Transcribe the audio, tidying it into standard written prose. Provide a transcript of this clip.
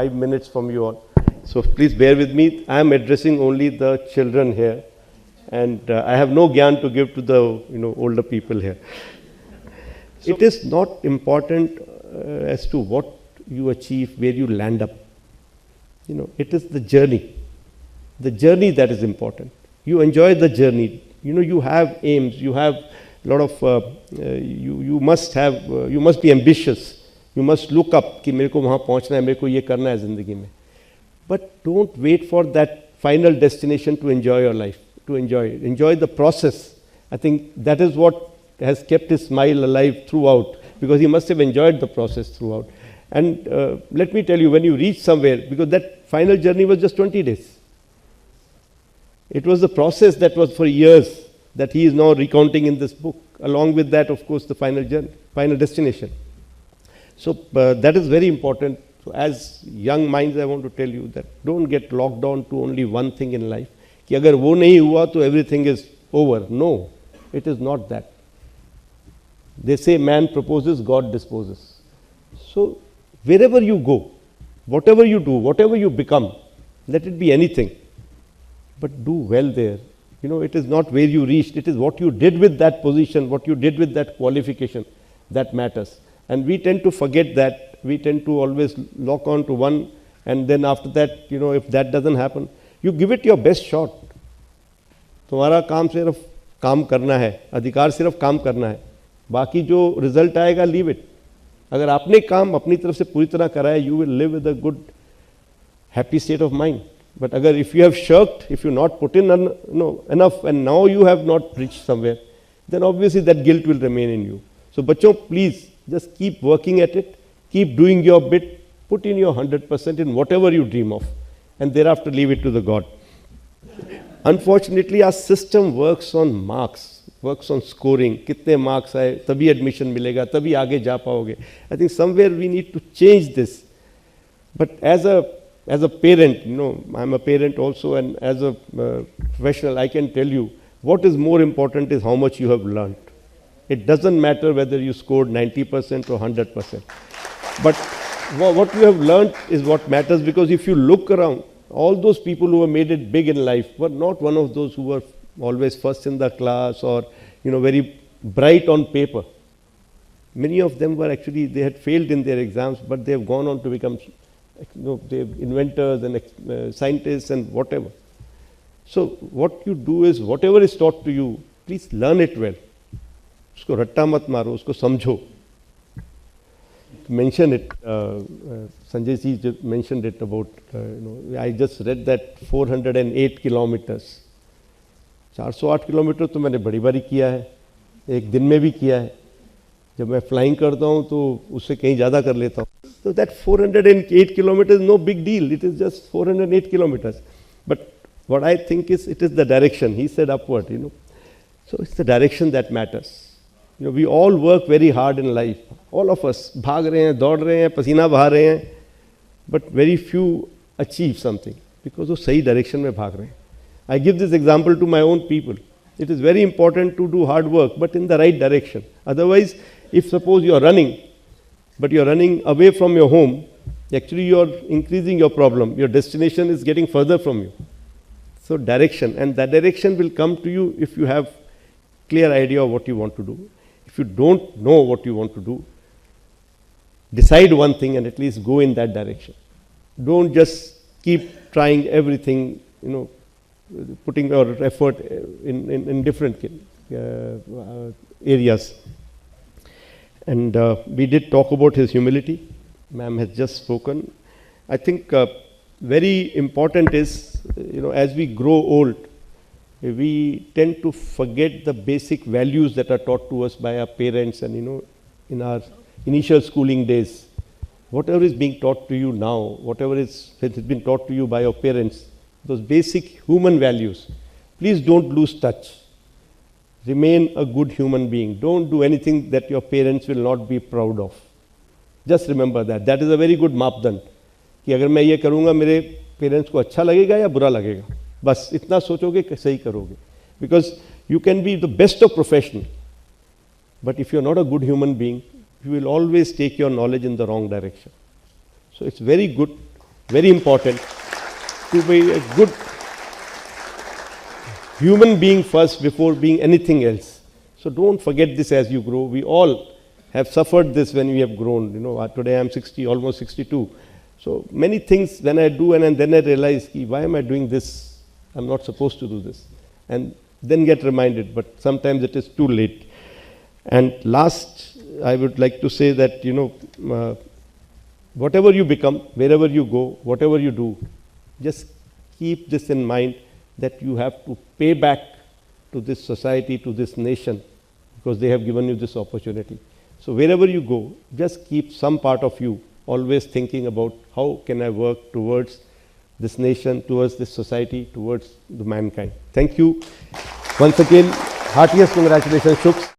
5 minutes from you all. So please bear with me. I am addressing only the children here, and I have no gyan to give to the older people here. So it is not important as to what you achieve, where you land up. It is the journey that is important. You enjoy the journey. You have aims. You have a lot of. You must be ambitious. You must look up कि मेरे को वहाँ पहुँचना है, मेरे को ये करना है ज़िंदगी में. But don't wait for that final destination to enjoy your life. To enjoy the process. I think that is what has kept his smile alive throughout, because he must have enjoyed the process throughout. And let me tell you, when you reach somewhere, because that final journey was just 20 days. It was the process that was for years that he is now recounting in this book. Along with that, of course, the final journey, final destination. So that is very important. So as young minds, I want to tell you that don't get locked on to only one thing in life. कि अगर वो नहीं हुआ तो everything is over. No, it is not that. They say man proposes, God disposes. So wherever you go, whatever you do, whatever you become, let it be anything, but do well there. It is not where you reached, it is what you did with that position, what you did with that qualification that matters. And we tend to forget that. We tend to always lock on to one, and then after that, if that doesn't happen, you give it your best shot. तुम्हारा काम सिर्फ काम करना है, अधिकार सिर्फ काम करना है, बाकी जो रिजल्ट आएगा लीव इट. अगर आपने काम अपनी तरफ से पूरी तरह करा है, you will live with a good happy state of mind. But अगर if you have shirked, if you not put in enough and now you have not reached somewhere, then obviously that guilt will remain in you. So बच्चों, please just keep working at it, keep doing your bit, put in your 100% in whatever you dream of, and thereafter leave it to the God. Unfortunately, our system works on marks, works on scoring. कितने marks आए तभी admission मिलेगा, तभी आगे जा पाओगे. I think somewhere we need to change this. But as a parent, I'm a parent also, and as a professional, I can tell you what is more important is how much you have learned. It doesn't matter whether you scored 90% or 100%. But what you have learned is what matters, because if you look around, all those people who have made it big in life were not one of those who were always first in the class or very bright on paper. Many of them were actually, they had failed in their exams, but they have gone on to become they inventors and scientists and whatever. So what you do is, whatever is taught to you, please learn it well. उसको रट्टा मत मारो, उसको समझो. Mention it. Sanjay ji just mentioned it about, I just read that 408 kilometers. 408 kilometre तो मैंने बड़ी बारी किया है, एक दिन में भी किया है. जब मैं फ्लाइंग करता हूँ तो उससे कहीं ज़्यादा कर लेता हूँ. So that 408 kilometers is no big deal. It is just 408 kilometers. But what I think is, it is the direction. He said upward, So it's the direction that matters. We all work very hard in life. All of us भाग रहे हैं, दौड़ रहे हैं, पसीना बहा रहे हैं, but very few achieve something because वो सही direction में भाग रहे हैं. I give this example to my own people. It is very important to do hard work, but in the right direction. Otherwise, if suppose you are running, but you are running away from your home, actually you are increasing your problem. Your destination is getting further from you. So direction, and that direction will come to you if you have clear idea of what you want to do. If you don't know what you want to do, decide one thing and at least go in that direction. Don't just keep trying everything, putting your effort in different areas. And we did talk about his humility. Ma'am has just spoken. I think very important is, as we grow old, we tend to forget the basic values that are taught to us by our parents and, in our initial schooling days. Whatever is being taught to you now, whatever has been taught to you by your parents, those basic human values, please don't lose touch. Remain a good human being. Don't do anything that your parents will not be proud of. Just remember that. That is a very good मापदंड कि अगर मैं ये करूँगा मेरे parents को अच्छा लगेगा या बुरा लगेगा. बस इतना सोचोगे कि सही करोगे. Because you can be the best of professional, but if you're not a good human being, you will always take your knowledge in the wrong direction. So it's very good very important, to be a good human being first before being anything else. So don't forget this as you grow. We all have suffered this when we have grown. You know, today I'm 60, almost 62. So many things when I do, and then I realize, why am I doing this? I'm not supposed to do this. And then get reminded, but sometimes it is too late. And last, I would like to say that, whatever you become, wherever you go, whatever you do, just keep this in mind, that you have to pay back to this society, to this nation, because they have given you this opportunity. So wherever you go, just keep some part of you always thinking about how can I work towards this nation, towards this society, towards the mankind. Thank you. Once again, heartiest congratulations, Shuk's.